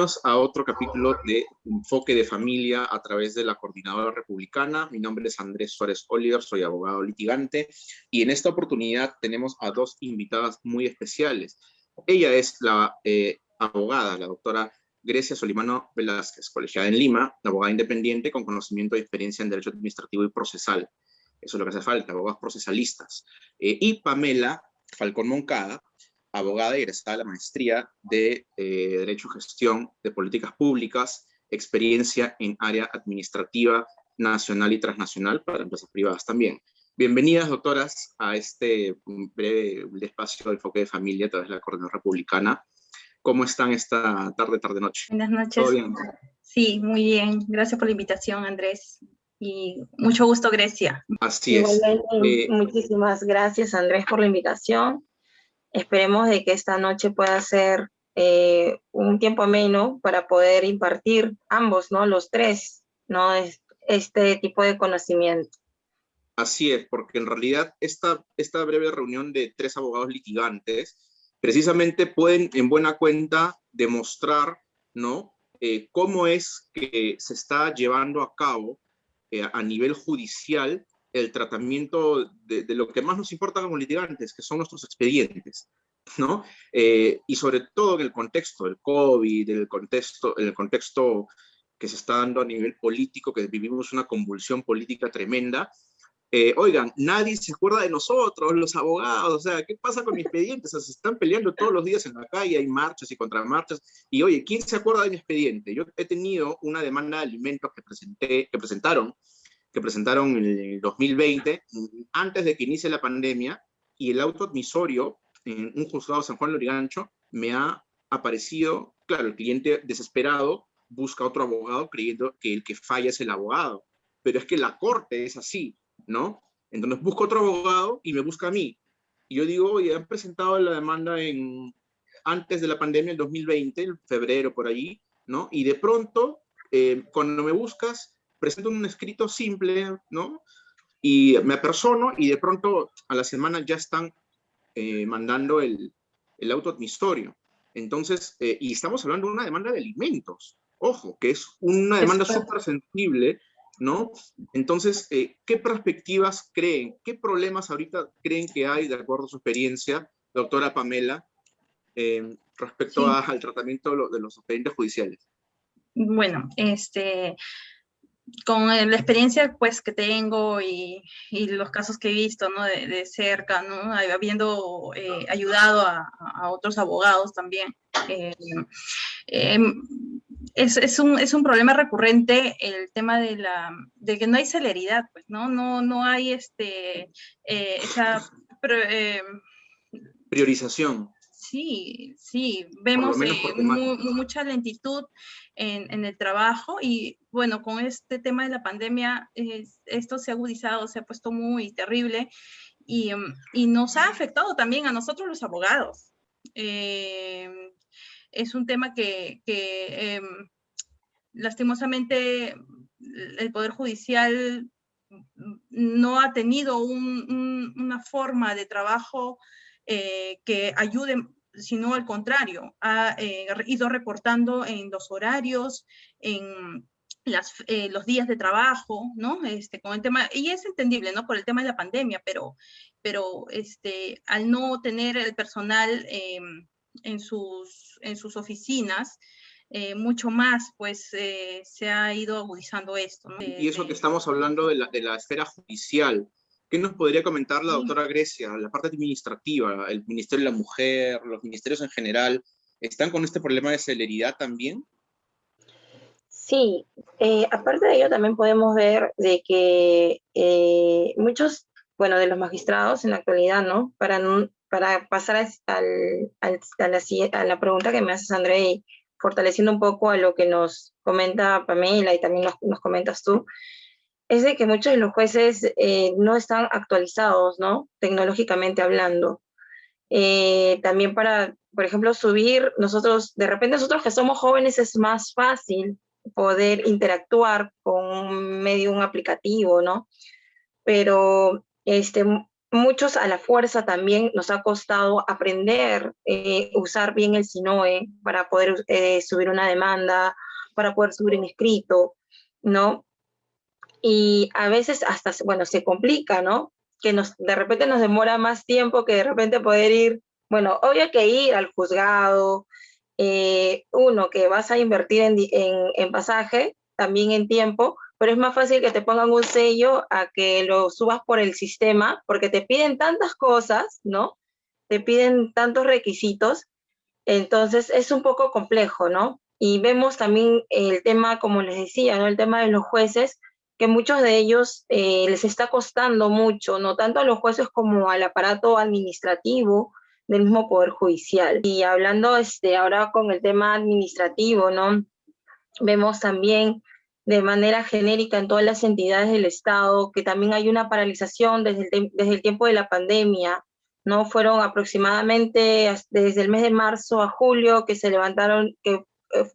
Bienvenidos a otro capítulo de Enfoque de Familia a través de la Coordinadora Republicana. Mi nombre es Andrés Suárez Oliver, soy abogado litigante y en esta oportunidad tenemos a dos invitadas muy especiales. Ella es la abogada, la doctora Grecia Solimano Velázquez, colegiada en Lima, abogada independiente con conocimiento y experiencia en Derecho Administrativo y Procesal. Eso es lo que hace falta, abogados procesalistas. Y Pamela Falcón Moncada, abogada egresada de la maestría de Derecho y Gestión de Políticas Públicas, experiencia en área administrativa nacional y transnacional para empresas privadas también. Bienvenidas, doctoras, a este breve espacio de enfoque de familia a través de la Coordinadora Republicana. ¿Cómo están esta tarde-noche? Buenas noches. ¿Todo bien? Sí, muy bien. Gracias por la invitación, Andrés. Y mucho gusto, Grecia. Así es. Muchísimas gracias, Andrés, por la invitación. Esperemos de que esta noche pueda ser un tiempo ameno para poder impartir ambos, ¿no? Los tres, ¿no? Este tipo de conocimiento. Así es, porque en realidad esta breve reunión de tres abogados litigantes precisamente pueden en buena cuenta demostrar, ¿no? Cómo es que se está llevando a cabo a nivel judicial el tratamiento de lo que más nos importa como litigantes, que son nuestros expedientes, ¿no? Y sobre todo en el contexto del COVID, en el contexto que se está dando a nivel político, que vivimos una convulsión política tremenda. Oigan, nadie se acuerda de nosotros, los abogados, o sea, ¿qué pasa con mi expediente? O sea, se están peleando todos los días en la calle, hay marchas y contramarchas, y oye, ¿quién se acuerda de mi expediente? Yo he tenido una demanda de alimentos que presentaron en el 2020, antes de que inicie la pandemia, y el auto admisorio en un juzgado de San Juan de Lurigancho me ha aparecido, claro, el cliente desesperado busca otro abogado creyendo que el que falla es el abogado, pero es que la corte es así, ¿no? Entonces busco otro abogado y me busca a mí. Y yo digo, oye, han presentado la demanda antes de la pandemia, el 2020, en febrero por allí, ¿no? Y de pronto, cuando me buscas, presento un escrito simple, ¿no? Y me apersono y de pronto a la semana ya están mandando el auto admisorio. Entonces, y estamos hablando de una demanda de alimentos, ojo, que es una demanda súper sensible, ¿no? Entonces, ¿qué perspectivas creen? ¿Qué problemas ahorita creen que hay, de acuerdo a su experiencia, doctora Pamela, respecto al tratamiento de los expedientes judiciales? Bueno, con la experiencia pues que tengo y los casos que he visto, ¿no? de cerca, ¿no? Habiendo ayudado a otros abogados también, es un problema recurrente el tema de que no hay celeridad, pues, ¿no? No hay esa priorización. Sí, vemos mucha lentitud en el trabajo y bueno, con este tema de la pandemia esto se ha agudizado, se ha puesto muy terrible y nos ha afectado también a nosotros los abogados. Es un tema que lastimosamente el Poder Judicial no ha tenido una forma de trabajo que ayude, sino al contrario, ha ido recortando en los horarios, en los días de trabajo, ¿no? Con el tema, y es entendible, ¿no? Por el tema de la pandemia, pero al no tener el personal en sus oficinas, mucho más, pues se ha ido agudizando esto, ¿no? Y eso que estamos hablando de la esfera judicial, ¿qué nos podría comentar la doctora Grecia? La parte administrativa, el Ministerio de la Mujer, los ministerios en general, ¿están con este problema de celeridad también? Sí, aparte de ello también podemos ver de que muchos, bueno, de los magistrados en la actualidad, ¿no? Para pasar a la pregunta que me haces, André, y fortaleciendo un poco a lo que nos comenta Pamela y también nos comentas tú, es de que muchos de los jueces no están actualizados, ¿no? Tecnológicamente hablando. También para, por ejemplo, subir, de repente nosotros que somos jóvenes es más fácil poder interactuar con un aplicativo, ¿no? Pero muchos a la fuerza también nos ha costado aprender, usar bien el SINOE para poder subir una demanda, para poder subir un escrito, ¿no? Y a veces hasta, bueno, se complica, ¿no? Que de repente nos demora más tiempo que de repente poder ir, bueno, obvio que ir al juzgado, uno, que vas a invertir en pasaje, también en tiempo, pero es más fácil que te pongan un sello a que lo subas por el sistema, porque te piden tantas cosas, ¿no? Te piden tantos requisitos, entonces es un poco complejo, ¿no? Y vemos también el tema, como les decía, ¿no? El tema de los jueces, que muchos de ellos les está costando mucho, no tanto a los jueces como al aparato administrativo del mismo Poder Judicial. Y hablando ahora con el tema administrativo, ¿no? Vemos también de manera genérica en todas las entidades del Estado que también hay una paralización desde el tiempo de la pandemia, ¿no? Fueron aproximadamente desde el mes de marzo a julio que se levantaron, que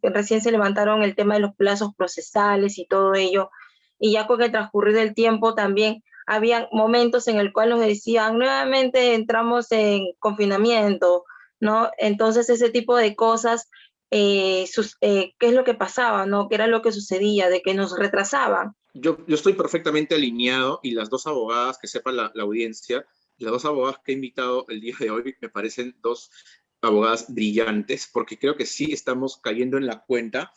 recién se levantaron el tema de los plazos procesales y todo ello, y ya con el transcurrir del tiempo también había momentos en el cual nos decían nuevamente entramos en confinamiento, ¿no? Entonces ese tipo de cosas, qué es lo que pasaba, ¿no? ¿Qué era lo que sucedía? De que nos retrasaban. Yo estoy perfectamente alineado y las dos abogadas, que sepa la audiencia, las dos abogadas que he invitado el día de hoy me parecen dos abogadas brillantes, porque creo que sí estamos cayendo en la cuenta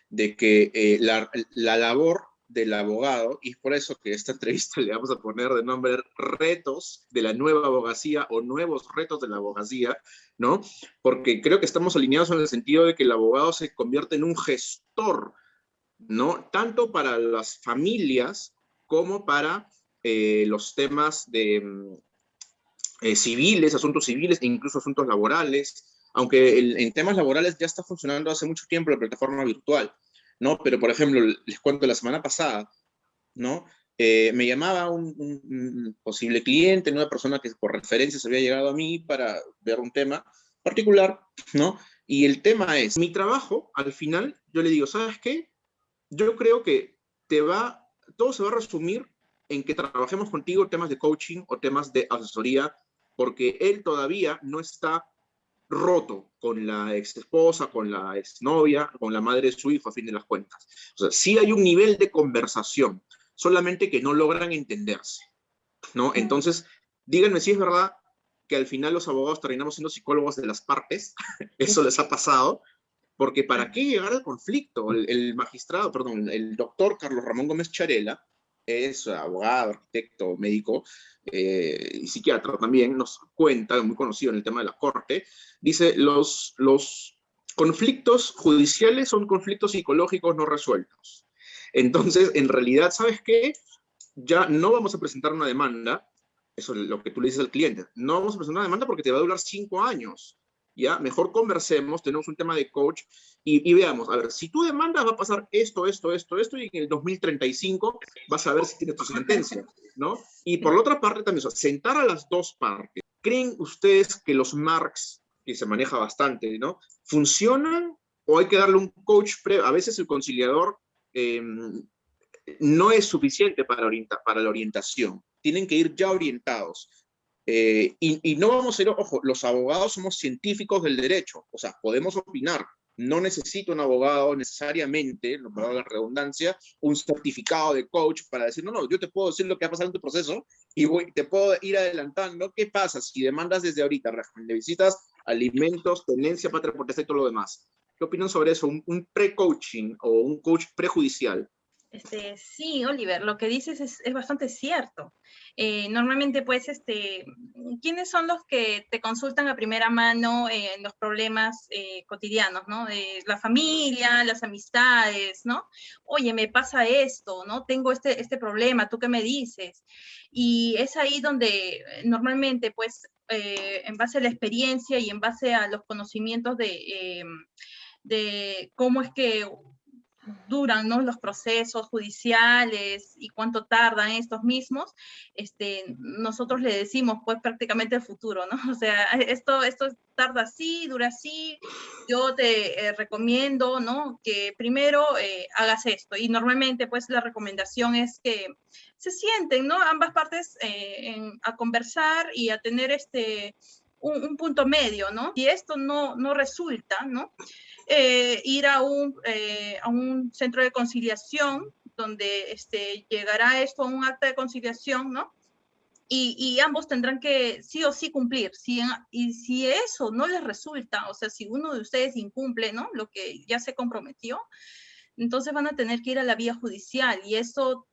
de que la labor del abogado, y por eso que esta entrevista le vamos a poner de nombre Retos de la Nueva Abogacía o Nuevos Retos de la Abogacía, ¿no? Porque creo que estamos alineados en el sentido de que el abogado se convierte en un gestor, ¿no? Tanto para las familias como para los temas de civiles, asuntos civiles e incluso asuntos laborales, aunque en temas laborales ya está funcionando hace mucho tiempo la plataforma virtual, ¿no? Pero, por ejemplo, les cuento, la semana pasada, ¿no? Me llamaba un posible cliente, una persona que por referencias había llegado a mí para ver un tema particular, ¿no? Y el tema es, mi trabajo, al final, yo le digo, ¿sabes qué? Yo creo que todo se va a resumir en que trabajemos contigo temas de coaching o temas de asesoría, porque él todavía no está roto con la ex esposa, con la exnovia, con la madre de su hijo, a fin de las cuentas. O sea, sí hay un nivel de conversación, solamente que no logran entenderse, ¿no? Entonces, díganme si es verdad que al final los abogados terminamos siendo psicólogos de las partes, eso les ha pasado, porque ¿para qué llegar al conflicto? El magistrado, perdón, el doctor Carlos Ramón Gómez Charela, es abogado, arquitecto, médico y psiquiatra también, nos cuenta, muy conocido en el tema de la corte, dice, los conflictos judiciales son conflictos psicológicos no resueltos. Entonces, en realidad, ¿sabes qué? Ya no vamos a presentar una demanda, eso es lo que tú le dices al cliente, no vamos a presentar una demanda porque te va a durar 5 años. ¿Ya? Mejor conversemos, tenemos un tema de coach y veamos, a ver, si tú demandas va a pasar esto, y en el 2035 vas a ver si tienes tu sentencia, ¿no? Y por la otra parte también, o sea, sentar a las dos partes. ¿Creen ustedes que los marks, que se maneja bastante, ¿no? ¿Funcionan o hay que darle un coach A veces el conciliador no es suficiente para la orientación, tienen que ir ya orientados. Y no vamos a ser, ojo, los abogados somos científicos del derecho, o sea, podemos opinar. No necesito un abogado necesariamente, no para la redundancia, un certificado de coach para decir, no, no, yo te puedo decir lo que ha pasado en tu proceso y te puedo ir adelantando. ¿Qué pasa si demandas desde ahorita régimen de visitas, alimentos, tenencia, patria potestad y todo lo demás? ¿Qué opinan sobre eso? Un pre-coaching o un coach prejudicial. Sí, Oliver, lo que dices es bastante cierto. Normalmente, pues, ¿quiénes son los que te consultan a primera mano en los problemas cotidianos, ¿no? La familia, las amistades, ¿no? Oye, me pasa esto, ¿no? Tengo este problema, ¿tú qué me dices? Y es ahí donde normalmente, pues, en base a la experiencia y en base a los conocimientos de cómo es que duran, ¿no?, los procesos judiciales y cuánto tardan estos mismos, nosotros le decimos pues prácticamente el futuro, ¿no? O sea, esto tarda así, dura así, yo te recomiendo, ¿no?, que primero hagas esto. Y normalmente pues la recomendación es que se sienten, ¿no?, ambas partes a conversar y a tener un punto medio, ¿no? Si esto no resulta, ¿no?, ir a un centro de conciliación donde llegará esto a un acta de conciliación, ¿no? Y ambos tendrán que sí o sí cumplir. Y si eso no les resulta, o sea, si uno de ustedes incumple, ¿no?, lo que ya se comprometió, entonces van a tener que ir a la vía judicial y eso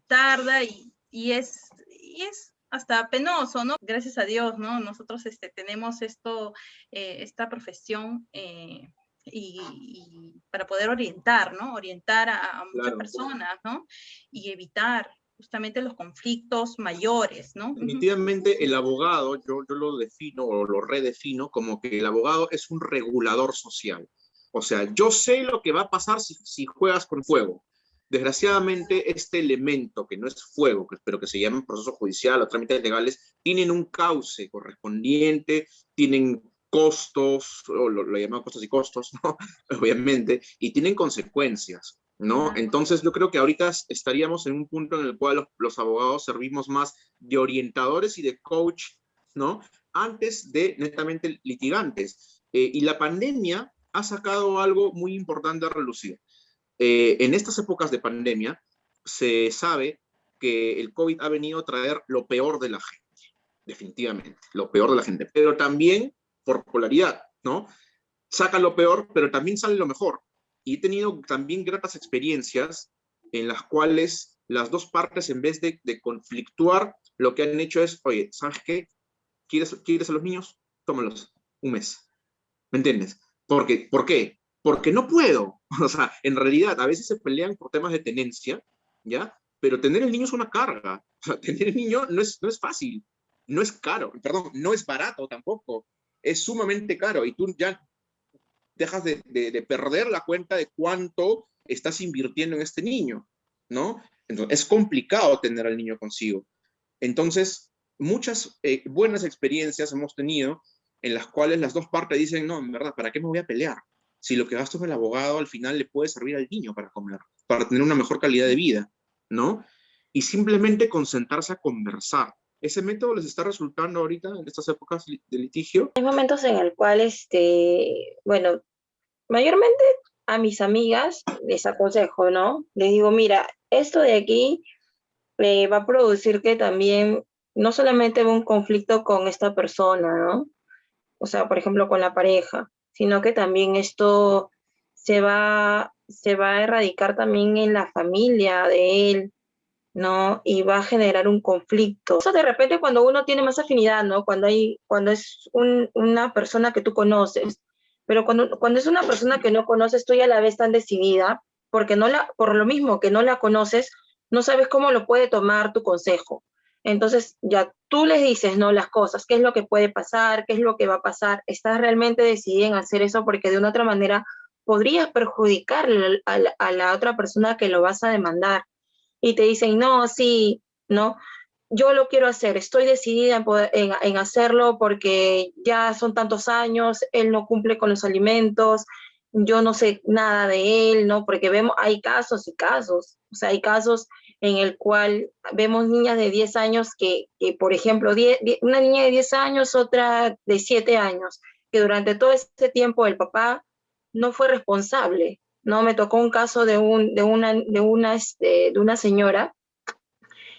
tarda y es hasta penoso, ¿no? Gracias a Dios, ¿no? Nosotros tenemos esta profesión y para poder orientar, ¿no? Orientar a muchas Claro. personas, ¿no? Y evitar justamente los conflictos mayores, ¿no? Definitivamente el abogado, yo lo defino o lo redefino como que el abogado es un regulador social. O sea, yo sé lo que va a pasar si juegas con fuego. Desgraciadamente, este elemento que no es fuego, pero que se llama proceso judicial o trámites legales, tienen un cauce correspondiente, tienen costos, o lo llamamos costos y costos, ¿no? Obviamente, y tienen consecuencias, ¿no? Entonces yo creo que ahorita estaríamos en un punto en el cual los abogados servimos más de orientadores y de coach, ¿no? Antes de netamente litigantes. Y la pandemia ha sacado algo muy importante a relucir. En estas épocas de pandemia se sabe que el COVID ha venido a traer lo peor de la gente, definitivamente, lo peor de la gente, pero también por polaridad, ¿no? Saca lo peor, pero también sale lo mejor. Y he tenido también gratas experiencias en las cuales las dos partes, en vez de conflictuar, lo que han hecho es, oye, ¿sabes qué? ¿Quieres a los niños? Tómalos, un mes. ¿Me entiendes? ¿Por qué? Porque no puedo. O sea, en realidad, a veces se pelean por temas de tenencia, ¿ya? Pero tener el niño es una carga. O sea, tener el niño no es fácil, no es caro, perdón, no es barato tampoco. Es sumamente caro y tú ya dejas de perder la cuenta de cuánto estás invirtiendo en este niño, ¿no? Entonces, es complicado tener al niño consigo. Entonces, muchas buenas experiencias hemos tenido en las cuales las dos partes dicen, no, en verdad, ¿para qué me voy a pelear? Si lo que gasto en el abogado al final le puede servir al niño para comer, para tener una mejor calidad de vida, ¿no? Y simplemente concentrarse a conversar. ¿Ese método les está resultando ahorita en estas épocas de litigio? Hay momentos en el cual, bueno, mayormente a mis amigas les aconsejo, ¿no? Les digo, mira, esto de aquí va a producir que también no solamente un conflicto con esta persona, ¿no? O sea, por ejemplo, con la pareja, sino que también esto se va a erradicar también en la familia de él, ¿no? Y va a generar un conflicto. Eso de repente cuando uno tiene más afinidad, ¿no? Cuando es una persona que tú conoces, pero cuando es una persona que no conoces, tú ya la ves tan decidida, porque por lo mismo que no la conoces, no sabes cómo lo puede tomar tu consejo. Entonces ya tú les dices, ¿no? Las cosas, qué es lo que puede pasar, qué es lo que va a pasar. Estás realmente decidida en hacer eso porque de una otra manera podrías perjudicar a la otra persona que lo vas a demandar y te dicen, no, sí, no, yo lo quiero hacer, estoy decidida en hacerlo porque ya son tantos años, él no cumple con los alimentos, yo no sé nada de él, ¿no? Porque hay casos y casos, o sea, hay casos en el cual vemos niñas de 10 años por ejemplo, una niña de 10 años, otra de 7 años, que durante todo ese tiempo el papá no fue responsable, ¿no? Me tocó un caso de una señora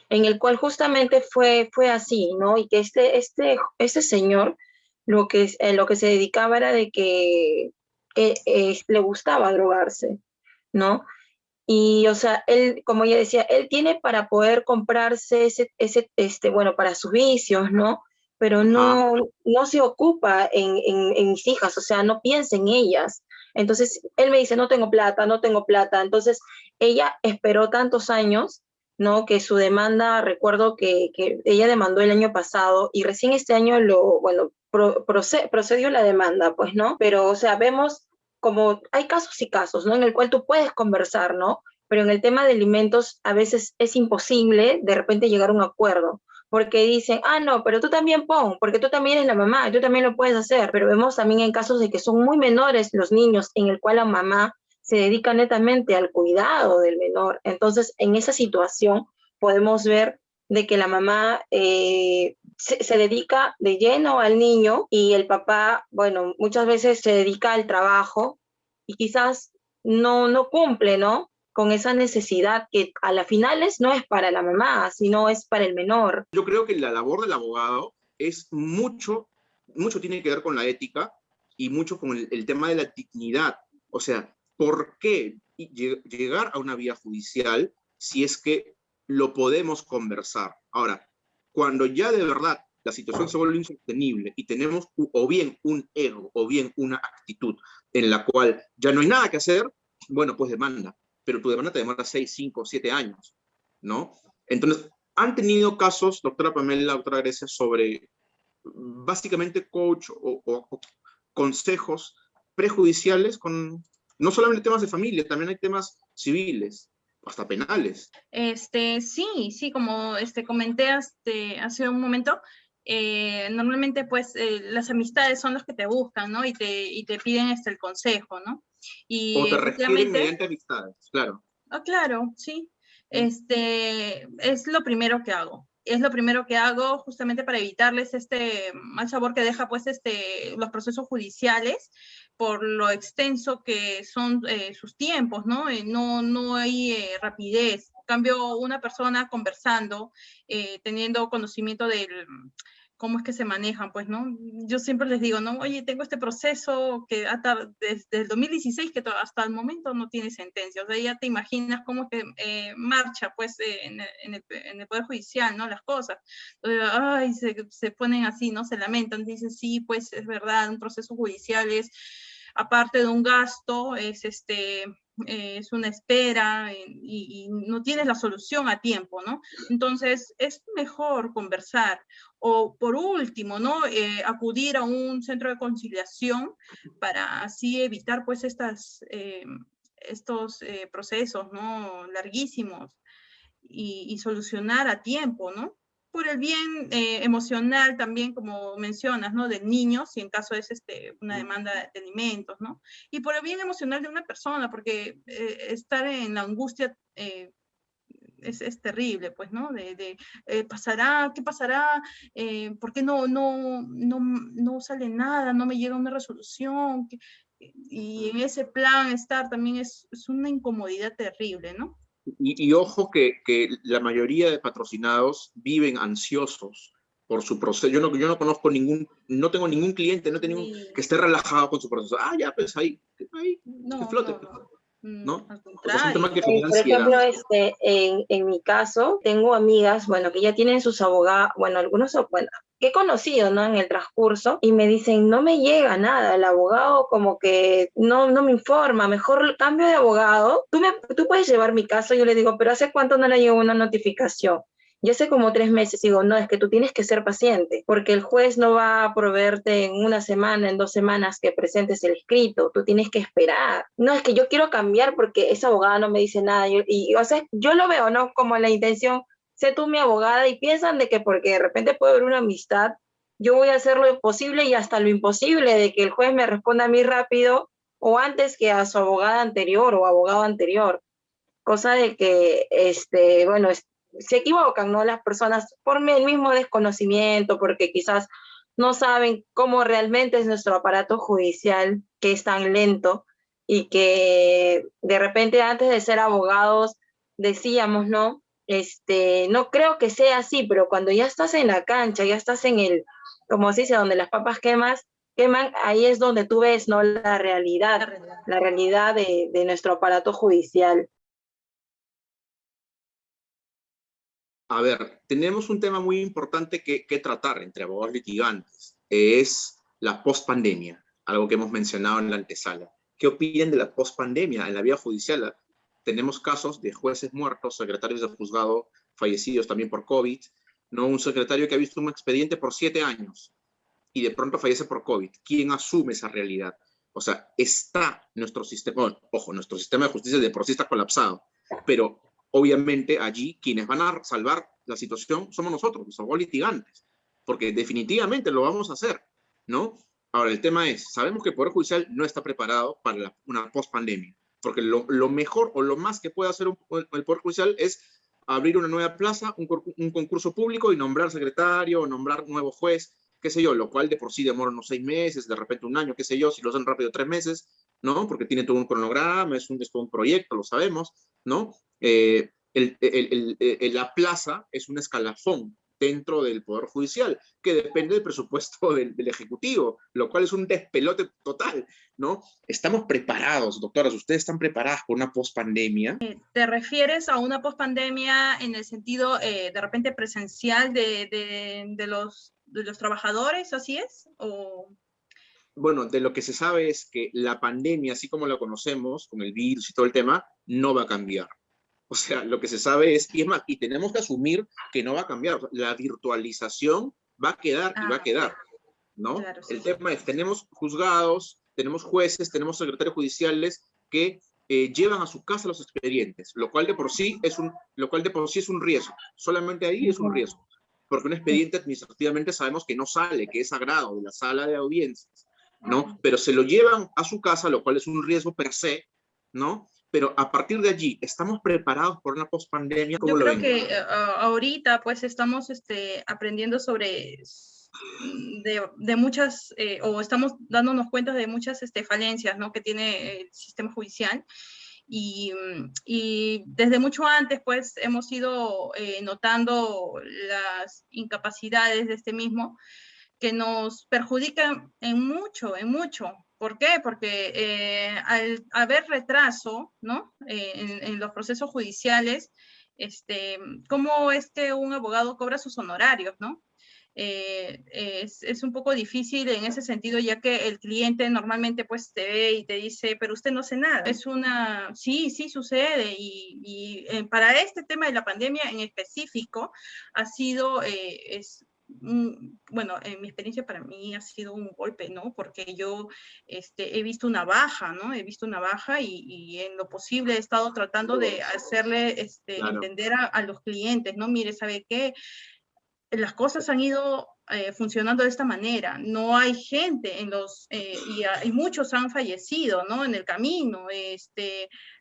en el cual justamente fue así, ¿no? Y que este señor lo que se dedicaba era de que le gustaba drogarse, ¿no? Y, o sea, él, como ella decía, él tiene para poder comprarse bueno, para sus vicios, ¿no? Pero Ajá. no se ocupa en mis hijas, o sea, no piensa en ellas. Entonces, él me dice, no tengo plata, no tengo plata. Entonces, ella esperó tantos años, ¿no? Que su demanda, recuerdo que ella demandó el año pasado y recién este año bueno, procedió la demanda, pues, ¿no? Pero, o sea, vemos como hay casos y casos, ¿no? En el cual tú puedes conversar, ¿no? Pero en el tema de alimentos a veces es imposible de repente llegar a un acuerdo, porque dicen, ah, no, pero tú también pon, porque tú también eres la mamá, tú también lo puedes hacer, pero vemos también en casos de que son muy menores los niños, en el cual la mamá se dedica netamente al cuidado del menor. Entonces, en esa situación podemos ver de que la mamá se dedica de lleno al niño y el papá, bueno, muchas veces se dedica al trabajo y quizás no cumple, ¿no? Con esa necesidad que a la finales no es para la mamá, sino es para el menor. Yo creo que la labor del abogado es mucho tiene que ver con la ética y mucho con el tema de la dignidad. O sea, ¿por qué llegar a una vía judicial si es que lo podemos conversar? Ahora, cuando ya de verdad la situación se vuelve insostenible y tenemos o bien un ego o bien una actitud en la cual ya no hay nada que hacer, bueno, pues demanda, pero tu demanda te demora 6, 5, 7 años, ¿no? Entonces, ¿han tenido casos, doctora Pamela, doctora Grecia, sobre básicamente coach o consejos prejudiciales con no solamente temas de familia, también hay temas civiles, hasta penales? Sí, como comenté hace un momento, normalmente pues las amistades son los que te buscan, ¿no? Y te piden el consejo, ¿no? O Y te refieren efectivamente, mediante amistades, claro. claro, sí. Es lo primero que hago. Es lo primero que hago justamente para evitarles este mal sabor que deja pues los procesos judiciales por lo extenso que son sus tiempos, ¿no? No hay rapidez. En cambio, una persona conversando, teniendo conocimiento del cómo es que se manejan, pues, ¿no? Yo siempre les digo, ¿no? Oye, tengo este proceso que hasta desde el 2016 que hasta el momento no tiene sentencia. O sea, ya te imaginas cómo es que marcha, pues, en el Poder Judicial, ¿no? Las cosas. Entonces, ay, se ponen así, ¿no? Se lamentan, dicen, sí, pues, es verdad, un proceso judicial es, aparte de un gasto, es una espera y no tienes la solución a tiempo, ¿no? Entonces, es mejor conversar o por último, ¿no? Acudir a un centro de conciliación para así evitar pues estos procesos, ¿no? Larguísimos y solucionar a tiempo, ¿no? Por el bien emocional también, como mencionas, ¿no? Del niño, si en caso es una demanda de alimentos, ¿no? Y por el bien emocional de una persona, porque estar en la angustia es terrible, pues, ¿no? ¿Pasará? ¿Qué pasará? ¿Por qué no sale nada? ¿No me llega una resolución? Y en ese plan estar también es una incomodidad terrible, ¿no? Y ojo que la mayoría de patrocinados viven ansiosos por su proceso. Yo no conozco no tengo ningún cliente, no tengo Sí. que esté relajado con su proceso. Ah, ya, pues ahí que No, flote, ¿no? al O sea, es un tema contrario. que genera Por ansiedad. ejemplo, en mi caso, tengo amigas, bueno, que ya tienen sus abogados, bueno, algunos, bueno, que he conocido, ¿no? En el transcurso, y me dicen, no me llega nada, el abogado como que no me informa, mejor cambio de abogado. Tú puedes llevar mi caso, yo le digo, pero ¿hace cuánto no le llegó una notificación? Y hace como 3 meses digo, no, es que tú tienes que ser paciente, porque el juez no va a proveerte en una semana, en 2 semanas que presentes el escrito, tú tienes que esperar. No, es que yo quiero cambiar porque esa abogada no me dice nada. O sea, yo lo veo, ¿no? Como la intención, sé tú mi abogada y piensan de que porque de repente puede haber una amistad, yo voy a hacer lo posible y hasta lo imposible de que el juez me responda a mí rápido o antes que a su abogada anterior o abogado anterior. Cosa de que, bueno, se equivocan, ¿no? Las personas por el mismo desconocimiento, porque quizás no saben cómo realmente es nuestro aparato judicial, que es tan lento y que de repente antes de ser abogados decíamos, ¿no? No creo que sea así, pero cuando ya estás en la cancha, ya estás en como se dice, donde las papas queman, ahí es donde tú ves, ¿no? La realidad de nuestro aparato judicial. A ver, tenemos un tema muy importante que tratar entre abogados litigantes. Es la pospandemia, algo que hemos mencionado en la antesala. ¿Qué opinan de la pospandemia en la vía judicial? Tenemos casos de jueces muertos, secretarios de juzgado fallecidos también por COVID, ¿no? Un secretario que ha visto un expediente por 7 años y de pronto fallece por COVID. ¿Quién asume esa realidad? O sea, está nuestro sistema, bueno, ojo, nuestro sistema de justicia de por sí está colapsado, pero obviamente allí quienes van a salvar la situación somos nosotros, los abogados litigantes, porque definitivamente lo vamos a hacer, ¿no? Ahora, el tema es, sabemos que el Poder Judicial no está preparado para una post-pandemia, porque lo mejor o lo más que puede hacer el Poder Judicial es abrir una nueva plaza, un concurso público y nombrar secretario, o nombrar nuevo juez, qué sé yo, lo cual de por sí demora unos 6 meses, de repente un año, qué sé yo, si lo hacen rápido 3 meses, ¿no? Porque tiene todo un cronograma, es todo un proyecto, lo sabemos, ¿no? La plaza es un escalafón dentro del Poder Judicial, que depende del presupuesto del Ejecutivo, lo cual es un despelote total, ¿no? Estamos preparados, doctoras, ¿ustedes están preparadas por una pospandemia? ¿Te refieres a una pospandemia en el sentido de repente presencial de los trabajadores, así es? ¿O? Bueno, de lo que se sabe es que la pandemia, así como la conocemos, con el virus y todo el tema, no va a cambiar. O sea, lo que se sabe es, y es más, y tenemos que asumir que no va a cambiar. La virtualización va a quedar y va a quedar, ¿no? Claro, sí. El tema es, tenemos juzgados, tenemos jueces, tenemos secretarios judiciales que llevan a su casa los expedientes, lo cual de por sí es un riesgo. Solamente ahí es un riesgo. Porque un expediente administrativamente sabemos que no sale, que es sagrado de la sala de audiencias, ¿no? Pero se lo llevan a su casa, lo cual es un riesgo per se, ¿no? Pero a partir de allí, ¿estamos preparados por una pospandemia? Yo creo que ahorita pues estamos aprendiendo sobre de muchas, o estamos dándonos cuenta de muchas falencias, ¿no? Que tiene el sistema judicial. Y desde mucho antes pues hemos ido notando las incapacidades de este mismo, que nos perjudican en mucho, en mucho. ¿Por qué? Porque al haber retraso, ¿no? En los procesos judiciales, ¿cómo es que un abogado cobra sus honorarios, ¿no? Es un poco difícil en ese sentido, ya que el cliente normalmente pues te ve y te dice, pero usted no hace nada. Sí, sí sucede, y para este tema de la pandemia en específico ha sido, bueno, en mi experiencia para mí ha sido un golpe, ¿no? Porque yo he visto una baja, ¿no? He visto una baja y en lo posible he estado tratando de hacerle claro, entender a los clientes, ¿no? Mire, ¿sabe qué? Las cosas han ido funcionando de esta manera. No hay gente y muchos han fallecido, ¿no? En el camino.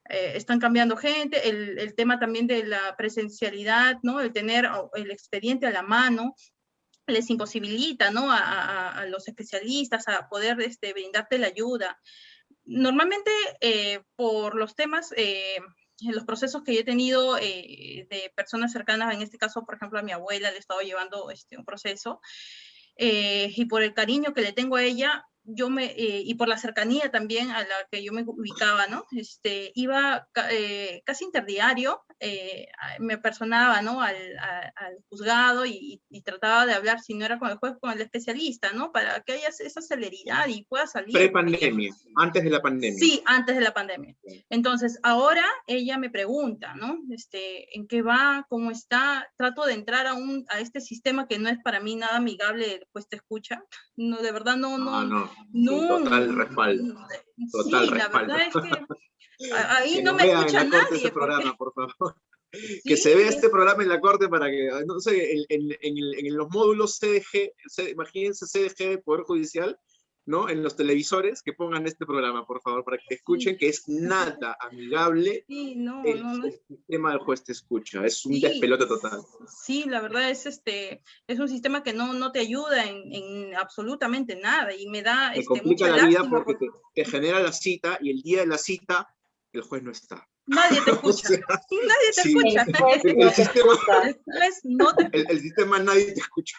Están cambiando gente. El tema también de la presencialidad, ¿no? El tener el expediente a la mano les imposibilita, ¿no? A los especialistas a poder brindarte la ayuda. Normalmente, por los temas, en los procesos que yo he tenido de personas cercanas, en este caso, por ejemplo, a mi abuela le he estado llevando un proceso, y por el cariño que le tengo a ella, y por la cercanía también a la que yo me ubicaba, ¿no? Iba casi interdiario, me personaba, ¿no? Al juzgado y trataba de hablar, si no era con el juez, con el especialista, ¿no? Para que haya esa celeridad y pueda salir. Pre-pandemia, antes de la pandemia. Sí, antes de la pandemia. Entonces, ahora ella me pregunta, ¿no? ¿En qué va? ¿Cómo está? Trato de entrar a este sistema que no es para mí nada amigable, pues te escucha. No, de verdad, no. Total respaldo. Total sí, respaldo. la verdad es que ahí que no me escucha nadie. Este programa, por favor. ¿Sí? Que se vea este programa en la corte para que, no sé, en los módulos CDG, imagínense CDG, Poder Judicial, ¿no? En los televisores, que pongan este programa, por favor, para que escuchen que es nada amigable. Sí, el sistema del juez te escucha, es un despelote total. Sí, la verdad es un sistema que no te ayuda en absolutamente nada y me da te complica la vida porque te genera la cita y el día de la cita el juez no está. Nadie te escucha. Nadie te escucha. El sistema nadie te escucha.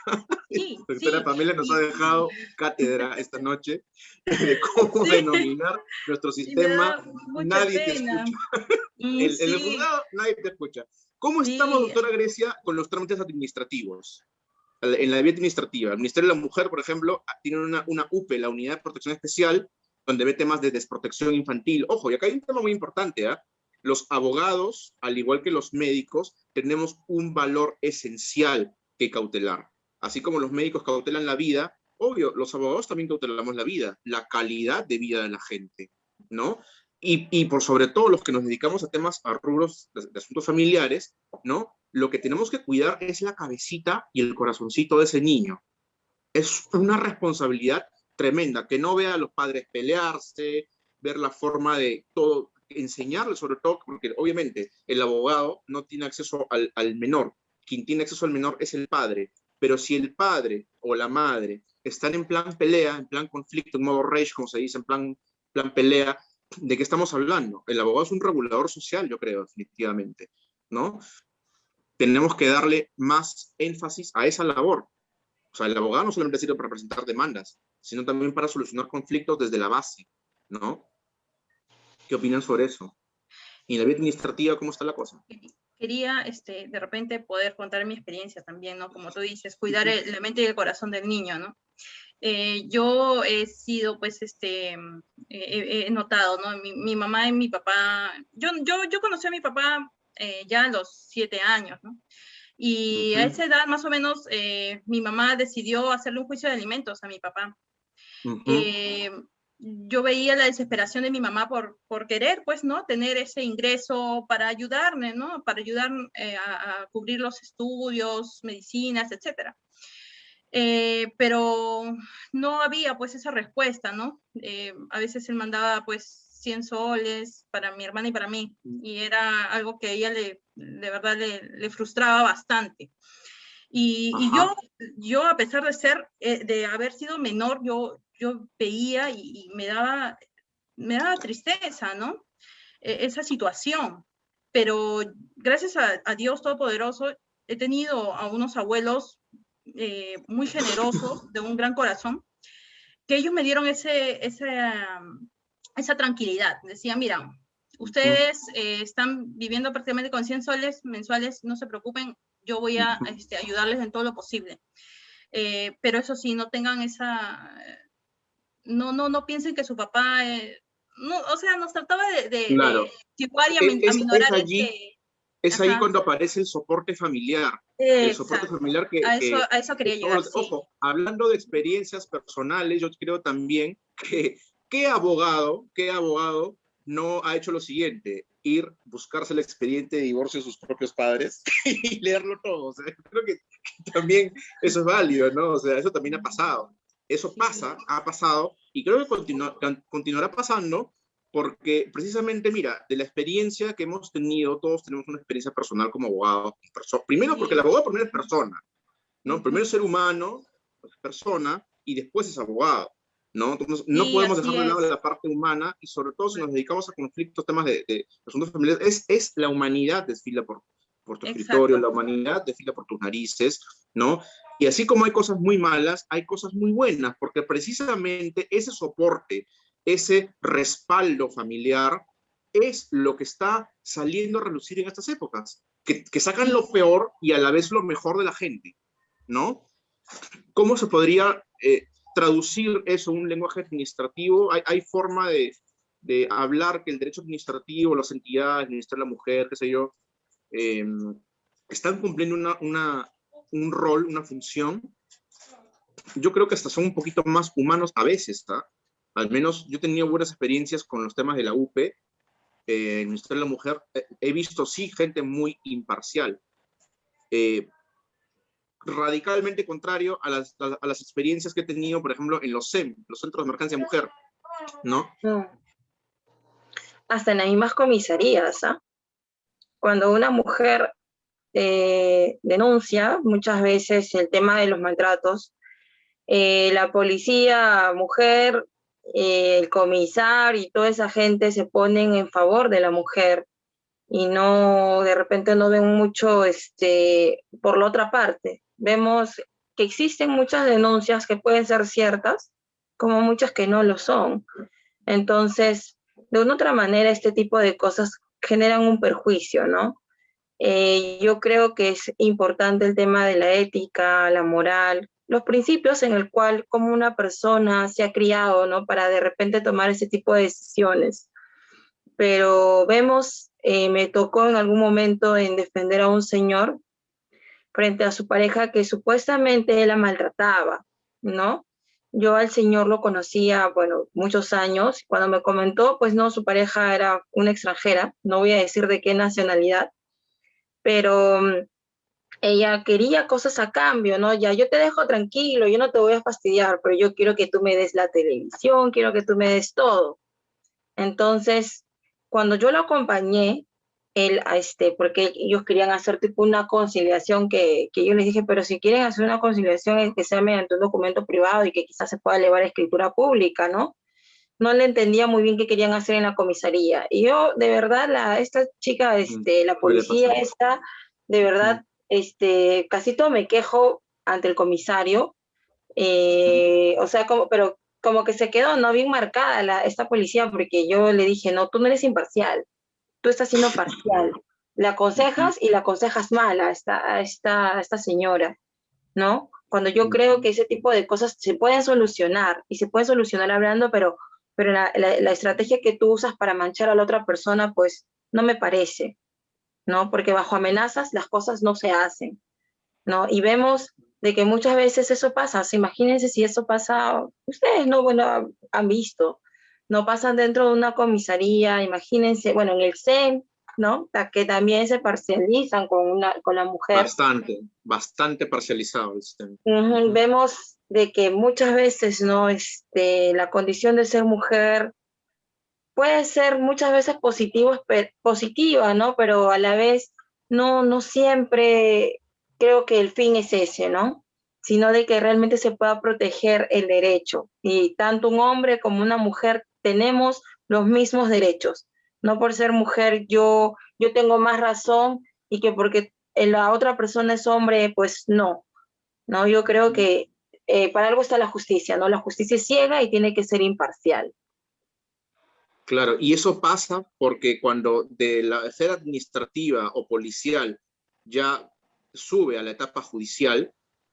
Sí, la doctora Pamela nos ha dejado cátedra esta noche de cómo denominar nuestro sistema. Nadie te escucha. En el juzgado nadie te escucha. ¿Cómo estamos, doctora Grecia, con los trámites administrativos? En la vía administrativa, el Ministerio de la Mujer, por ejemplo, tiene una UPE, la Unidad de Protección Especial, donde ve temas de desprotección infantil. Ojo, y acá hay un tema muy importante, ¿eh? Los abogados, al igual que los médicos, tenemos un valor esencial que cautelar. Así como los médicos cautelan la vida, obvio, los abogados también cautelamos la vida, la calidad de vida de la gente, ¿no? Y por sobre todo los que nos dedicamos a temas, a rubros de asuntos familiares, ¿no? Lo que tenemos que cuidar es la cabecita y el corazoncito de ese niño. Es una responsabilidad tremenda, que no vea a los padres pelearse, ver la forma de todo, enseñarle sobre todo, porque obviamente el abogado no tiene acceso al menor, quien tiene acceso al menor es el padre, pero si el padre o la madre están en plan pelea, en plan conflicto, en modo rage, como se dice, en plan pelea, ¿de qué estamos hablando? El abogado es un regulador social, yo creo, definitivamente, ¿no? Tenemos que darle más énfasis a esa labor. O sea, el abogado no solamente sirve para presentar demandas, sino también para solucionar conflictos desde la base, ¿no? ¿Qué opinan sobre eso? ¿Y en la vida administrativa cómo está la cosa? Quería, de repente, poder contar mi experiencia también, ¿no? Como tú dices, cuidar la mente y el corazón del niño, ¿no? Yo he sido, pues, he notado, ¿no? Mi mamá y mi papá, yo conocí a mi papá ya a los 7 años, ¿no? Y a esa edad, más o menos, mi mamá decidió hacerle un juicio de alimentos a mi papá. Yo veía la desesperación de mi mamá por querer, pues, ¿no? Tener ese ingreso para ayudarme, ¿no? Para ayudar a cubrir los estudios, medicinas, etcétera. Pero no había, pues, esa respuesta, ¿no? A veces él mandaba, pues, 100 soles para mi hermana y para mí, y era algo que a ella de verdad le frustraba bastante. Y yo, a pesar de haber sido menor, yo veía y me daba tristeza, ¿no? Esa situación. Pero gracias a Dios Todopoderoso, he tenido a unos abuelos muy generosos, de un gran corazón, que ellos me dieron esa tranquilidad. Decían, mira, ustedes están viviendo prácticamente con 100 soles mensuales, no se preocupen, yo voy a ayudarles en todo lo posible. Pero eso sí, no tengan no piensen que su papá, no, o sea, nos trataba Claro. de situar y aminorar Es ahí cuando aparece el soporte familiar. El soporte familiar a eso quería llegar, sí. Ojo, hablando de experiencias personales, yo creo también que ¿qué abogado no ha hecho lo siguiente? Ir, buscarse el expediente de divorcio de sus propios padres y leerlo todo. O sea, creo que también eso es válido, ¿no? O sea, eso también ha pasado. Eso pasa, ha pasado, y creo que continuará pasando, porque precisamente, mira, de la experiencia que hemos tenido, todos tenemos una experiencia personal como abogado. Primero porque el abogado primero es persona, ¿no? Primero es ser humano, es persona, y después es abogado, ¿no? Entonces, no podemos dejar de lado la parte humana, y sobre todo si nos dedicamos a conflictos, temas de asuntos familiares, es la humanidad desfila por tu escritorio, la humanidad desfila por tus narices, ¿no? Y así como hay cosas muy malas, hay cosas muy buenas, porque precisamente ese soporte, ese respaldo familiar es lo que está saliendo a relucir en estas épocas, que sacan lo peor y a la vez lo mejor de la gente, ¿no? ¿Cómo se podría traducir eso en un lenguaje administrativo? ¿Hay forma de hablar que el derecho administrativo, las entidades, el Ministerio de la Mujer, qué sé yo, están cumpliendo un rol, una función? Yo creo que hasta son un poquito más humanos a veces, ¿tá? Al menos yo he tenido buenas experiencias con los temas de la UP, el Ministerio de la Mujer. He visto, sí, gente muy imparcial, radicalmente contrario a las experiencias que he tenido, por ejemplo, en los CEM, los Centros de Emergencia Mujer, ¿no? Hasta en las mismas comisarías, ¿ah? Cuando una mujer denuncia muchas veces el tema de los maltratos, la policía mujer, el comisario y toda esa gente se ponen en favor de la mujer y no, de repente no ven mucho por la otra parte. Vemos que existen muchas denuncias que pueden ser ciertas, como muchas que no lo son. Entonces, de una u otra manera, este tipo de cosas generan un perjuicio, ¿no? Yo creo que es importante el tema de la ética, la moral, los principios en el cual como una persona se ha criado, ¿no? Para de repente tomar ese tipo de decisiones. Pero vemos, me tocó en algún momento en defender a un señor frente a su pareja que supuestamente él la maltrataba, ¿no? Yo al señor lo conocía, bueno, muchos años. Cuando me comentó, pues no, su pareja era una extranjera, no voy a decir de qué nacionalidad, pero ella quería cosas a cambio, ¿no? Ya yo te dejo tranquilo, yo no te voy a fastidiar, pero yo quiero que tú me des la televisión, quiero que tú me des todo. Entonces, cuando yo lo acompañé, porque ellos querían hacer tipo una conciliación que yo les dije, pero si quieren hacer una conciliación es que sea mediante un documento privado y que quizás se pueda elevar a escritura pública, ¿no? No le entendía muy bien qué querían hacer en la comisaría. Y yo, de verdad, esta chica, la Suele policía pasar. esta, de verdad, casi todo me quejo ante el comisario, o sea, pero como que se quedó, ¿no? Bien marcada esta policía, porque yo le dije, no, tú no eres imparcial, tú estás siendo parcial. Le aconsejas y le aconsejas mal a esta señora, ¿no? Cuando yo creo que ese tipo de cosas se pueden solucionar y se pueden solucionar hablando, pero la estrategia que tú usas para manchar a la otra persona, pues no me parece, ¿no? Porque bajo amenazas las cosas no se hacen, ¿no? Y vemos de que muchas veces eso pasa. O sea, imagínense si eso pasa, ustedes no, bueno, han visto, no pasan dentro de una comisaría, imagínense, bueno, en el CEN, ¿no? Que también se parcializan con la mujer. Bastante, bastante parcializado el sistema. Vemos de que muchas veces, ¿no? La condición de ser mujer puede ser muchas veces positiva, ¿no? Pero a la vez no siempre creo que el fin es ese, ¿no? Sino de que realmente se pueda proteger el derecho. Y tanto un hombre como una mujer tenemos los mismos derechos. No por ser mujer yo tengo más razón y que porque la otra persona es hombre, pues no. No, yo creo que para algo está la justicia, ¿no? La justicia es ciega y tiene que ser imparcial. Claro, y eso pasa porque cuando de la esfera administrativa o policial ya sube a la etapa judicial,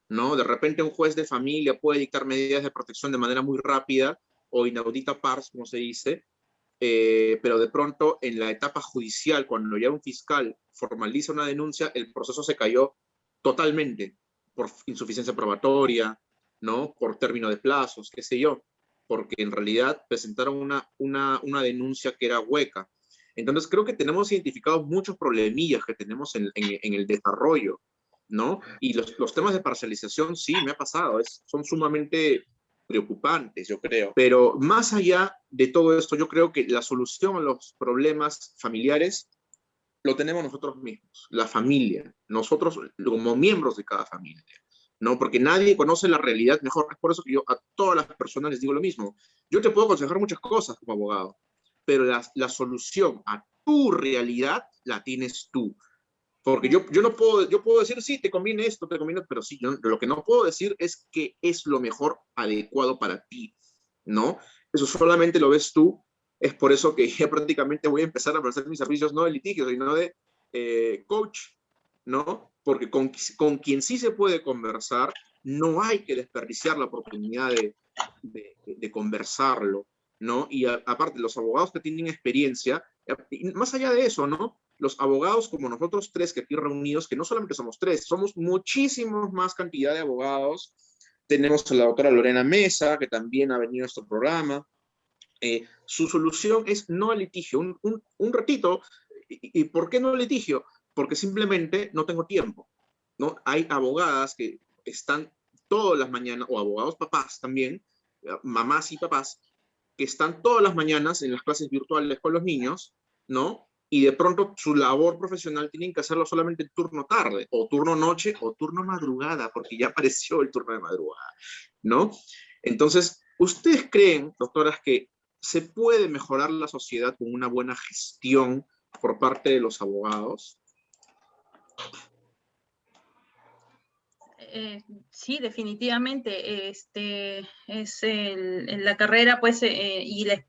¿no? De repente un juez de familia puede dictar medidas de protección de manera muy rápida o inaudita pars, como se dice, pero de pronto en la etapa judicial, cuando ya un fiscal formaliza una denuncia, el proceso se cayó totalmente por insuficiencia probatoria, ¿no? Por término de plazos, qué sé yo, porque en realidad presentaron una denuncia que era hueca. Entonces creo que tenemos identificados muchos problemillas que tenemos en el desarrollo, ¿no? Y los temas de parcialización, sí, me ha pasado, son sumamente preocupantes, yo creo. Pero más allá de todo esto, yo creo que la solución a los problemas familiares lo tenemos nosotros mismos, la familia, nosotros como miembros de cada familia, ¿no? Porque nadie conoce la realidad mejor. Es por eso que yo a todas las personas les digo lo mismo. Yo te puedo aconsejar muchas cosas como abogado, pero la solución a tu realidad la tienes tú. Porque yo no puedo, yo puedo decir, sí, te conviene esto, te conviene, pero sí, yo, lo que no puedo decir es que es lo mejor adecuado para ti, ¿no? Eso solamente lo ves tú. Es por eso que ya prácticamente voy a empezar a ofrecer mis servicios no de litigio, sino de coach, ¿no? Porque con quien sí se puede conversar, no hay que desperdiciar la oportunidad de conversarlo, ¿no? Y aparte, los abogados que tienen experiencia, más allá de eso, ¿no? Los abogados como nosotros tres que aquí reunidos, que no solamente somos tres, somos muchísimos más cantidad de abogados. Tenemos a la doctora Lorena Mesa, que también ha venido a este programa. Su solución es no al litigio, un ratito. ¿Y por qué no al litigio? Porque simplemente no tengo tiempo, ¿no? Hay abogadas que están todas las mañanas, o abogados papás también, mamás y papás, que están todas las mañanas en las clases virtuales con los niños, ¿no? Y de pronto su labor profesional tienen que hacerlo solamente en turno tarde, o turno noche, o turno madrugada, porque ya apareció el turno de madrugada, ¿no? Entonces, ¿ustedes creen, doctoras, que se puede mejorar la sociedad con una buena gestión por parte de los abogados? Sí, definitivamente. Es la carrera, pues, y la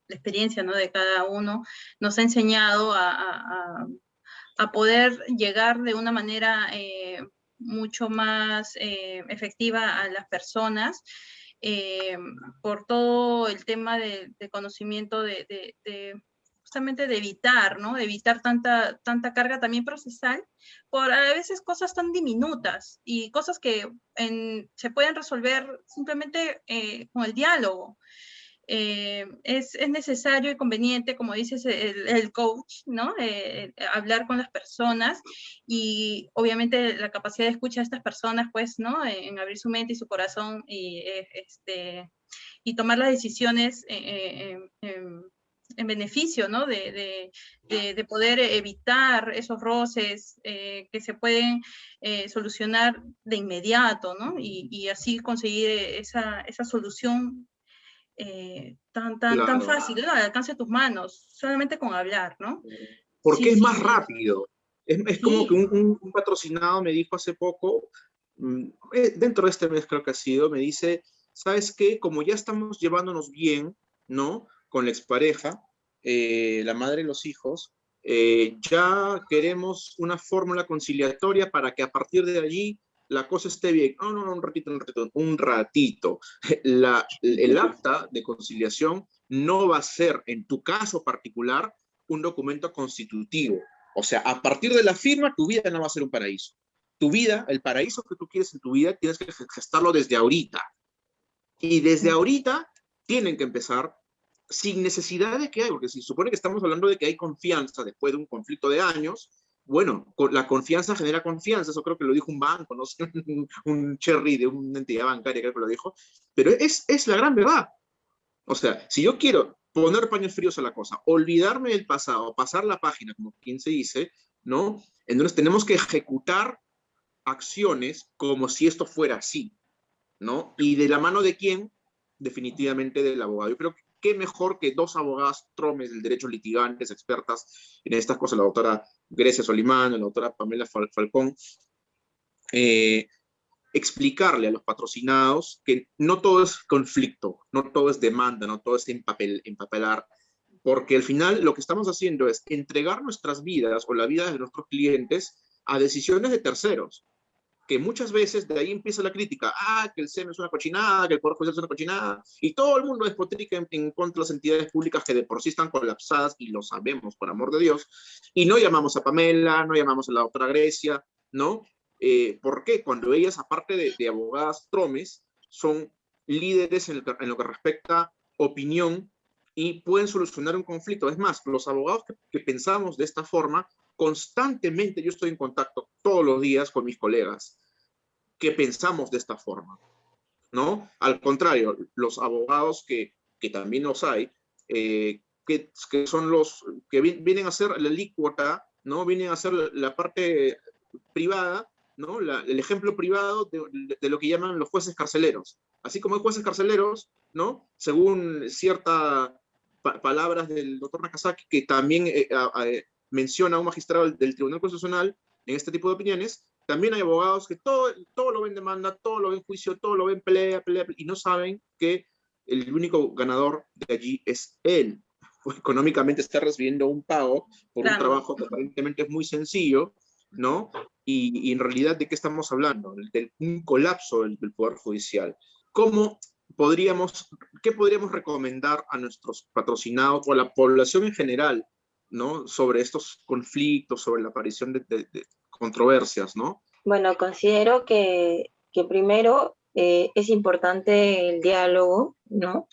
experiencia, ¿no? De cada uno nos ha enseñado a poder llegar de una manera mucho más efectiva a las personas, por todo el tema de conocimiento justamente de evitar, ¿no? De evitar tanta carga también procesal por a veces cosas tan diminutas y cosas que se pueden resolver simplemente con el diálogo. Es necesario y conveniente, como dices, el coach, ¿no? Hablar con las personas y obviamente la capacidad de escucha de estas personas, pues, ¿no? En abrir su mente y su corazón y tomar las decisiones en beneficio, ¿no? De poder evitar esos roces que se pueden solucionar de inmediato, ¿no? Y así conseguir esa solución tan Claro, fácil, ¿no? Al alcance de tus manos, solamente con hablar, ¿no? porque Sí, es sí, más sí, rápido. Es como que sí, un patrocinado me dijo hace poco, dentro de este mes creo que ha sido, me dice, ¿sabes qué? Como ya estamos llevándonos bien, ¿no? Con la expareja, la madre y los hijos, ya queremos una fórmula conciliatoria para que a partir de allí la cosa esté bien. No, no, no, un ratito. El acta de conciliación no va a ser, en tu caso particular, un documento constitutivo. O sea, a partir de la firma, tu vida no va a ser un paraíso. Tu vida, el paraíso que tú quieres en tu vida, tienes que gestarlo desde ahorita. Y desde ahorita tienen que empezar sin necesidad de que hay, porque si supone que estamos hablando de que hay confianza después de un conflicto de años, bueno, la confianza genera confianza, eso creo que lo dijo un banco, no sé, un cherry de una entidad bancaria creo que lo dijo, pero es la gran verdad. O sea, si yo quiero poner paños fríos a la cosa, olvidarme del pasado, pasar la página, como quien se dice, ¿no? Entonces tenemos que ejecutar acciones como si esto fuera así, ¿no? Y de la mano de quién, definitivamente del abogado. Yo creo que qué mejor que dos abogadas tromes del derecho litigantes, expertas en estas cosas, la doctora Grecia Solimán, la doctora Pamela Falcón, eh, explicarle a los patrocinados que no todo es conflicto, no todo es demanda, no todo es empapelar, porque al final lo que estamos haciendo es entregar nuestras vidas o la vida de nuestros clientes a decisiones de terceros, que muchas veces de ahí empieza la crítica, que el SEM es una cochinada, que el Poder Judicial es una cochinada, y todo el mundo despotrica en contra de las entidades públicas que de por sí están colapsadas, y lo sabemos, por amor de Dios, y no llamamos a Pamela, no llamamos a la doctora Grecia, ¿no? ¿Por qué? Cuando ellas, aparte de abogadas tromes, son líderes en lo que respecta a opinión y pueden solucionar un conflicto. Es más, los abogados que pensamos de esta forma, constantemente yo estoy en contacto todos los días con mis colegas que pensamos de esta forma, ¿no? Al contrario, los abogados que también los hay, que son los que vienen a hacer la alícuota, ¿no? Vienen a hacer la parte privada, ¿no? El ejemplo privado de lo que llaman los jueces carceleros. Así como hay jueces carceleros, ¿no? Según ciertas palabras del doctor Nakazaki, que también menciona a un magistrado del Tribunal Constitucional en este tipo de opiniones, también hay abogados que todo lo ven demanda, todo lo ven juicio, todo lo ven pelea, y no saben que el único ganador de allí es él. Económicamente está recibiendo un pago por un claro. trabajo que aparentemente es muy sencillo, ¿no? Y en realidad, ¿de qué estamos hablando? De un colapso del Poder Judicial. ¿Cómo qué podríamos recomendar a nuestros patrocinados o a la población en general, ¿no? Sobre estos conflictos, sobre la aparición de controversias, ¿no? Bueno, considero que primero es importante el diálogo, ¿no?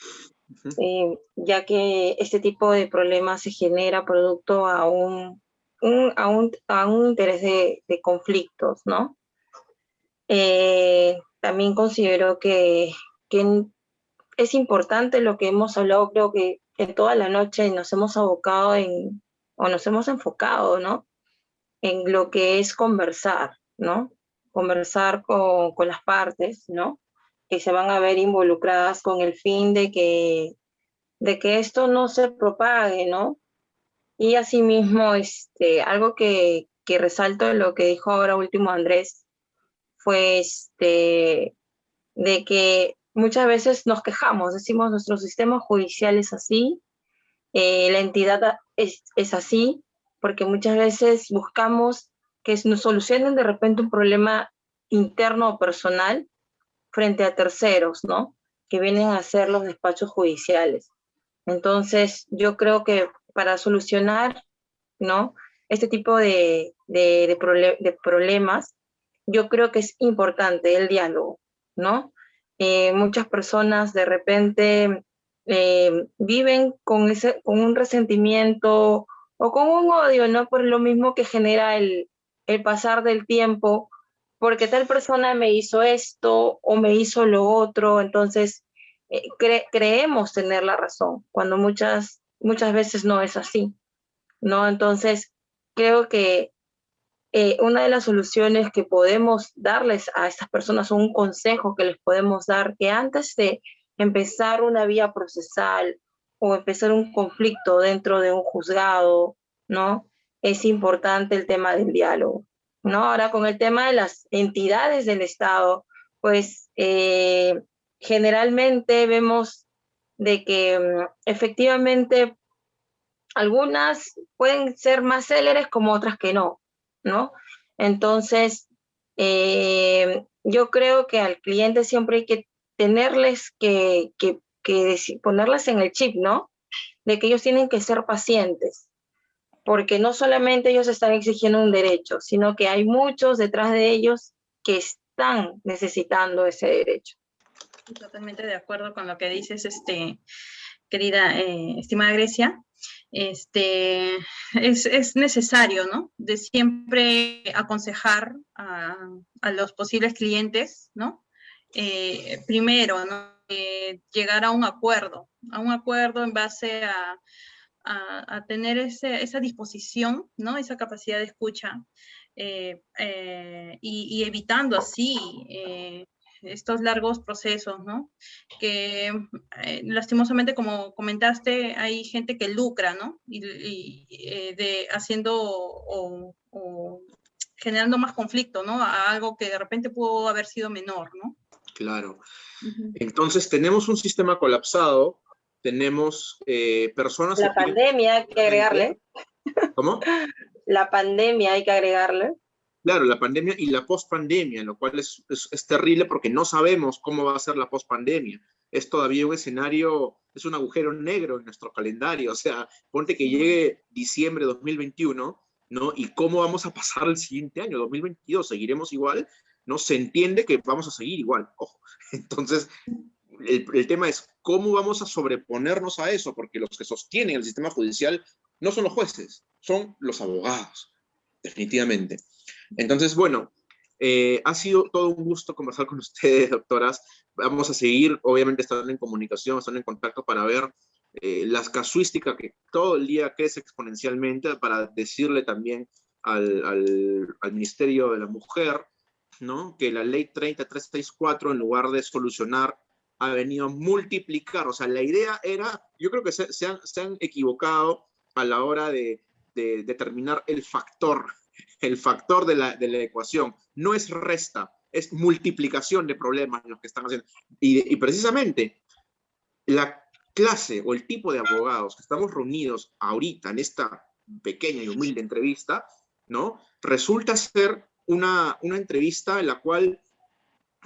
Uh -huh. Ya que este tipo de problemas se genera producto a un interés de conflictos, ¿no? También considero que es importante lo que hemos hablado, creo que en toda la noche nos hemos abocado o nos hemos enfocado, ¿no? En lo que es conversar, ¿no? Conversar con las partes, ¿no? Que se van a ver involucradas con el fin de que esto no se propague, ¿no? Y asimismo, algo que resalto de lo que dijo ahora último Andrés fue de que muchas veces nos quejamos, decimos nuestro sistema judicial es así, la entidad es así, porque muchas veces buscamos que nos solucionen de repente un problema interno o personal frente a terceros, ¿no? Que vienen a hacer los despachos judiciales. Entonces, yo creo que para solucionar, ¿no?, este tipo de problemas, yo creo que es importante el diálogo, ¿no? Muchas personas de repente viven con un resentimiento o con un odio, ¿no? Por lo mismo que genera el pasar del tiempo, porque tal persona me hizo esto o me hizo lo otro, entonces creemos tener la razón, cuando muchas veces no es así, ¿no? Entonces, creo que una de las soluciones que podemos darles a estas personas, o un consejo que les podemos dar, que antes de empezar una vía procesal o empezar un conflicto dentro de un juzgado, ¿no?, es importante el tema del diálogo, ¿no? Ahora, con el tema de las entidades del Estado, pues generalmente vemos de que efectivamente algunas pueden ser más céleres como otras que no, ¿no? Entonces, yo creo que al cliente siempre hay que tenerles ponerles en el chip, ¿no? De que ellos tienen que ser pacientes, porque no solamente ellos están exigiendo un derecho, sino que hay muchos detrás de ellos que están necesitando ese derecho. Totalmente de acuerdo con lo que dices, querida, estimada Grecia. Es necesario, ¿no?, de siempre aconsejar a los posibles clientes, ¿no? Primero, ¿no?, llegar a un acuerdo en base a tener esa disposición, ¿no?, esa capacidad de escucha, y evitando así estos largos procesos, ¿no? Que lastimosamente, como comentaste, hay gente que lucra, ¿no? Haciendo o generando más conflicto, ¿no? A algo que de repente pudo haber sido menor, ¿no? Claro. Entonces tenemos un sistema colapsado, tenemos personas... La pandemia hay que agregarle. ¿Cómo? La pandemia hay que agregarle. Claro, la pandemia y la pospandemia, lo cual es terrible porque no sabemos cómo va a ser la pospandemia. Es todavía un escenario, es un agujero negro en nuestro calendario. O sea, ponte que llegue diciembre de 2021, ¿no? ¿Y cómo vamos a pasar el siguiente año, 2022? ¿Seguiremos igual? ¿No? Se entiende que vamos a seguir igual, ojo. Entonces, el tema es cómo vamos a sobreponernos a eso, porque los que sostienen el sistema judicial no son los jueces, son los abogados, definitivamente. Entonces, bueno, ha sido todo un gusto conversar con ustedes, doctoras. Vamos a seguir, obviamente, estando en comunicación, estando en contacto para ver las casuísticas que todo el día crece exponencialmente, para decirle también al Ministerio de la Mujer, ¿no?, que la ley 30364, en lugar de solucionar, ha venido a multiplicar. O sea, la idea era, yo creo que se han equivocado a la hora de determinar el factor de la ecuación. No es resta, es multiplicación de problemas los que están haciendo. Y precisamente la clase o el tipo de abogados que estamos reunidos ahorita en esta pequeña y humilde entrevista, ¿no?, resulta ser una entrevista en la cual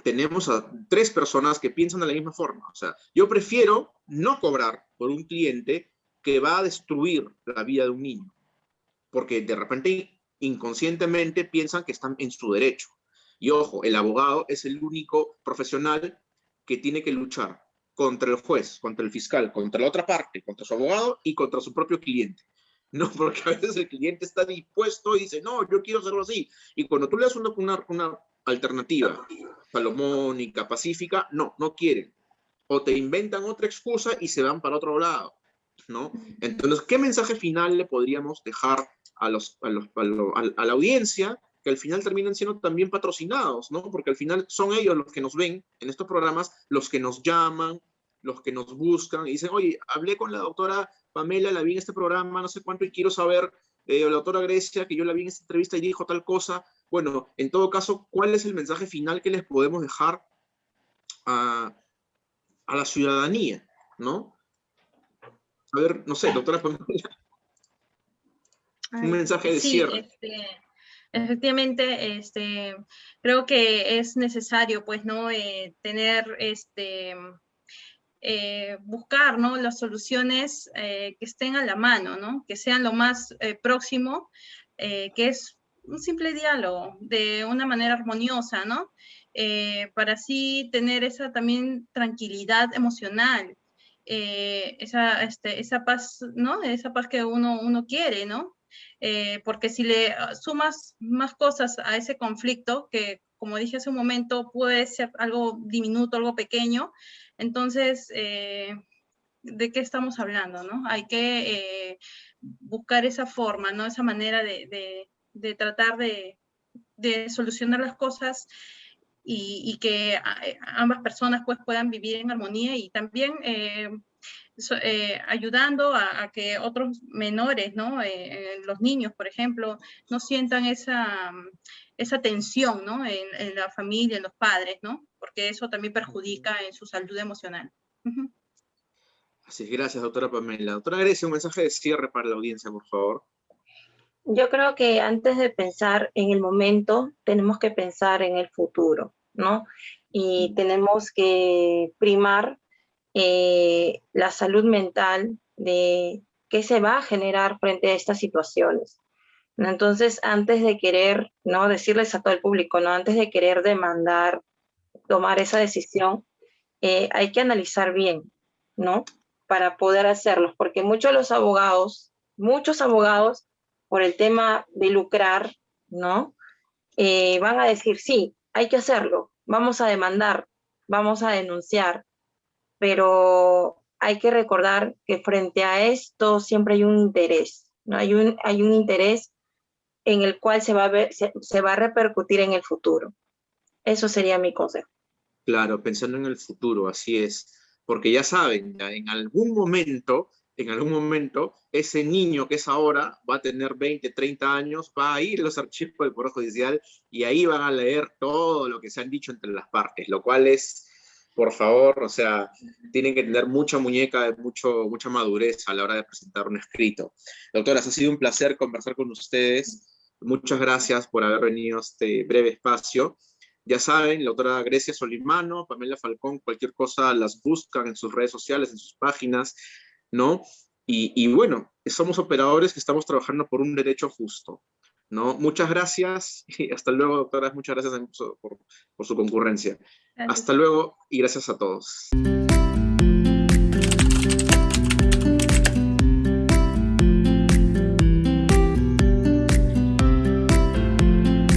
tenemos a 3 personas que piensan de la misma forma. O sea, yo prefiero no cobrar por un cliente que va a destruir la vida de un niño, porque de repente inconscientemente piensan que están en su derecho. Y ojo, el abogado es el único profesional que tiene que luchar contra el juez, contra el fiscal, contra la otra parte, contra su abogado y contra su propio cliente. No, porque a veces el cliente está dispuesto y dice, no, yo quiero hacerlo así. Y cuando tú le das una alternativa salomónica, pacífica, no quieren. O te inventan otra excusa y se van para otro lado, ¿no? Entonces, ¿qué mensaje final le podríamos dejar a la audiencia, que al final terminan siendo también patrocinados, ¿no? Porque al final son ellos los que nos ven en estos programas, los que nos llaman, los que nos buscan y dicen, oye, hablé con la doctora Pamela, la vi en este programa, no sé cuánto, y quiero saber, la doctora Grecia, que yo la vi en esta entrevista y dijo tal cosa. Bueno, en todo caso, ¿cuál es el mensaje final que les podemos dejar a la ciudadanía, ¿no? A ver, no sé, doctora Pamela, un mensaje de cierre. Efectivamente, creo que es necesario, pues, ¿no?, tener buscar, ¿no?, las soluciones que estén a la mano, ¿no?, que sean lo más próximo, que es un simple diálogo de una manera armoniosa, ¿no? Para así tener esa también tranquilidad emocional, esa paz, ¿no? Esa paz que uno quiere, ¿no? Porque si le sumas más cosas a ese conflicto, que como dije hace un momento, puede ser algo diminuto, algo pequeño, entonces, ¿de qué estamos hablando, no? Hay que buscar esa forma, ¿no? Esa manera de tratar de solucionar las cosas y que ambas personas pues puedan vivir en armonía y también ayudando a que otros menores, ¿no? Los niños, por ejemplo, no sientan esa tensión, ¿no? En la familia, en los padres, ¿no? Porque eso también perjudica en su salud emocional. Uh-huh. Así es, gracias, doctora Pamela. Doctora Grecia, un mensaje de cierre para la audiencia, por favor. Yo creo que antes de pensar en el momento, tenemos que pensar en el futuro, ¿no? Y tenemos que primar la salud mental de qué se va a generar frente a estas situaciones, ¿no? Entonces, antes de querer, ¿no?, decirles a todo el público, ¿no?, antes de querer demandar, tomar esa decisión, hay que analizar bien, ¿no?, para poder hacerlo, porque muchos abogados, por el tema de lucrar, ¿no?, van a decir, sí, hay que hacerlo, vamos a demandar, vamos a denunciar, pero hay que recordar que frente a esto siempre hay un interés, ¿no? Hay un interés en el cual se va a repercutir en el futuro. Eso sería mi consejo. Claro, pensando en el futuro, así es. Porque ya saben, ya en algún momento, ese niño que es ahora va a tener 20, 30 años, va a ir a los archivos del Poder Judicial y ahí van a leer todo lo que se han dicho entre las partes, lo cual es, por favor, o sea, tienen que tener mucha muñeca, mucha madurez a la hora de presentar un escrito. Doctoras, ha sido un placer conversar con ustedes. Muchas gracias por haber venido a este breve espacio. Ya saben, la doctora Grecia Solimano, Pamela Falcón, cualquier cosa las buscan en sus redes sociales, en sus páginas, ¿no? Y bueno, somos operadores que estamos trabajando por un derecho justo, ¿no? Muchas gracias y hasta luego, doctoras. Muchas gracias por su concurrencia. Gracias. Hasta luego y gracias a todos.